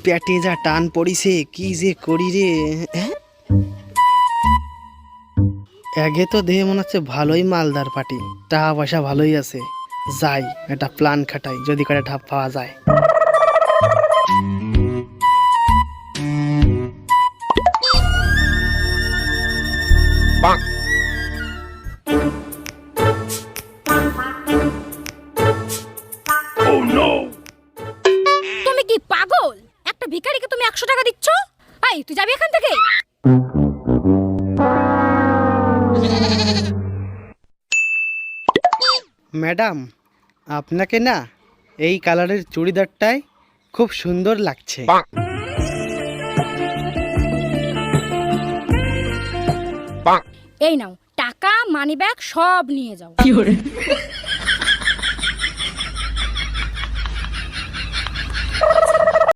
পেটে যা টান পড়িছে, কি যে করি রে। আগে তো দেহে মনে হচ্ছে ভালোই মালদার পাটি, টাকা পয়সা ভালোই আছে। যাই একটা প্ল্যান খাটাই, যদি করে ঠাপ পাওয়া যায়। তুমি কি পাগল? একটা ভিখারিকে তুমি 100 টাকা দিচ্ছ? এই তুই যাবি এখান থেকে। ম্যাডাম, আপনাকে না এই কালারের চুড়িদারটাই খুব সুন্দর লাগছে। এই নাও টাকা, মানি ব্যাগ সব নিয়ে যাও।